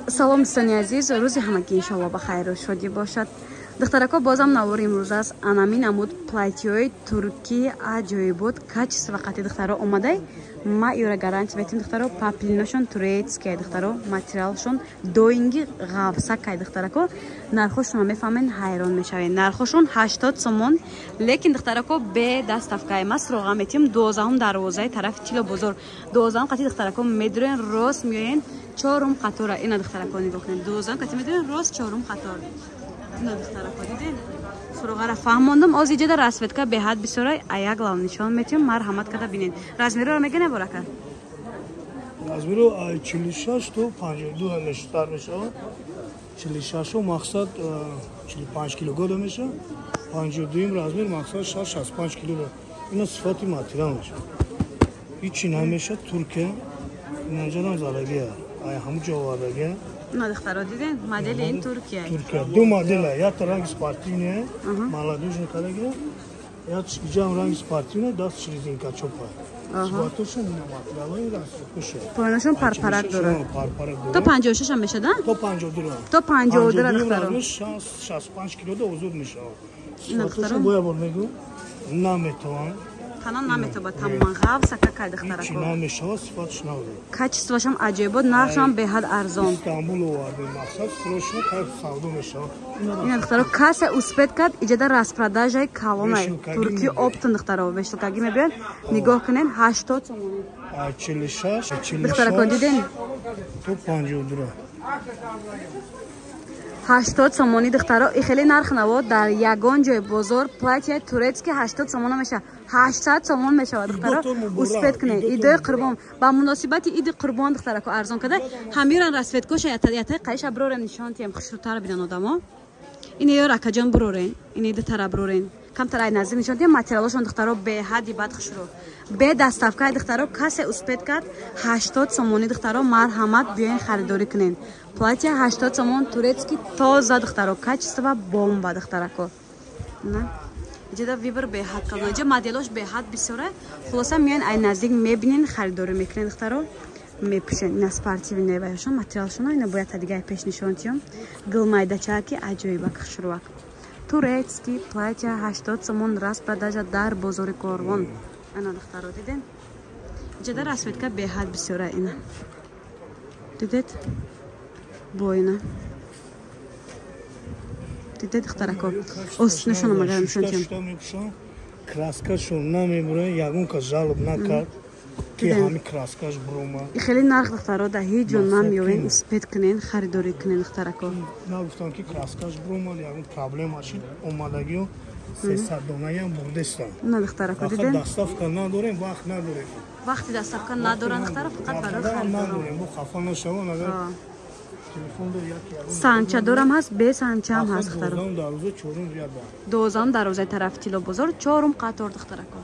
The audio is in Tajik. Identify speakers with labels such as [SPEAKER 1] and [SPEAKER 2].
[SPEAKER 1] салом дӯстони азиз, рӯзи ҳамагӣ иншоалло ба хайру шодӣ бошад. Духтарако бозам навори имрӯз аст. Анами намуд платьёи турки аҷоибот качество қати духтаро омадай. Ма юра гаранти метим духтаро паплиношон турецкий духтаро материалшон доинги ғавсакай духтарако. Нархошон мефаҳмен ҳайрон мешавед. Нархошон 80 сомон, лекин духтарако бе доставкаи ма сроға метим 12 дарвозаи тарафи Тило бозор. 12 қати духтарако медурен рост миёен 4 қатора. Ина духтарако нигоҳ кунед. 12 қати медурен рост 4 қатор. Ина духтарако диден. Сурогара фаҳмондам оз иҷада расветка беҳад бисёрай аяк лав нишон метим марҳамат када бинед. Размеро мегане борака?
[SPEAKER 2] Размеро 46 то 52 мешар меша. 46 мақсад 45 кг меша. 52 размер мақсад 65 кг. Ина сифати материал меша. Ҳичи намеша Туркия. Инҷанам залагия. Ай ҳаму ҷо вардагия.
[SPEAKER 1] На духтаро диден модели ин Туркия.
[SPEAKER 2] Туркия ду модель, як ранг спортивный, молодежный коллега, як иджам ранг спортивный, даст резинка чопа. Спортошон ина материалои расткуша.
[SPEAKER 1] Поиношон парпарак дорад. То 56 ам мешад, да?
[SPEAKER 2] То 52.
[SPEAKER 1] То 52 духтаро.
[SPEAKER 2] 65 кг да озод мешавад.
[SPEAKER 1] Ина духтаро.
[SPEAKER 2] Боя бор мегу. Наметаван.
[SPEAKER 1] Танан наметавад тамоман ғавсака кай духтарако.
[SPEAKER 2] Ичи намешавад сифатш навад.
[SPEAKER 1] Качествошам аҷоибот, нархшам беҳад арзон.
[SPEAKER 2] Истанбул оварда мақсад срочно кайф савдо мешавад.
[SPEAKER 1] Ина духтаро касе успед кад иҷада распродажаи калонай. Турки оптон духтаро вештилкаги мебиёд. Нигоҳ кунен 80 сомон. 46. Духтарако диден?
[SPEAKER 2] То 52.
[SPEAKER 1] 80 сомони духтаро и хеле нарх навод дар ягон ҷои бозор платьяи турецки 80 сомон меша. 800 сомон мешавад духтаро. Успед кунед. Идои қурбон ба муносибати иди қурбон духтарако арзон када. Ҳамиран расветкоша ятай қайша брорем нишон тем хушрутар бидан одамо. Ин ё ракаҷон брорен. Ин иди тара брорен. Камтар ай наздик нишон тем материалошон духтаро беҳади бад хушру. Бе доставкаи духтаро касе успед кад 80 сомони духтаро марҳамат биёин харидорӣ кунен. Платья 80 сомон турецки тоза духтаро качество бомба духтарако. На иҷада вибр беҳад калон. Иҷа моделош беҳад бисёра. Хулоса миёин ай наздик мебинен харидорӣ мекунен духтаро. Мепӯшен. Ина спортивни неваёшон материалшон ина бояд дигай пеш нишон тиём. Гилмайдачаки аҷоибак хушрувак. Турецкий платья 80 сомон распродажа дар бозори Корвон. Ана духтаро диден? Иҷада расветка беҳад бисёра ина. Дидед? Бо ина. Дидед духтарако? Остиношон омагарам нишон тиём.
[SPEAKER 2] Краскашон намебура, ягонка жалоб накард. Ки ҳами краскаш брома.
[SPEAKER 1] И хеле нарх духтаро да ҳеҷ ҷо намеёвен успед кунен харидорӣ кунен духтарако.
[SPEAKER 2] Нагуфтам ки краскаш брома ягон проблема шид омадагиё 300 донаям бурдестам.
[SPEAKER 1] На духтарако диден?
[SPEAKER 2] Доставка надорем, вақт надорем.
[SPEAKER 1] Вақти доставка надоран духтаро фақат барои харидорон.
[SPEAKER 2] Бо хафа нашавон агар телефон дор як
[SPEAKER 1] санча дорам ҳаст, бе санчаам ҳаст духтаро.
[SPEAKER 2] 12 дароза 4
[SPEAKER 1] 12 дарозаи тарафи Тило бозор 4 қатор духтарако.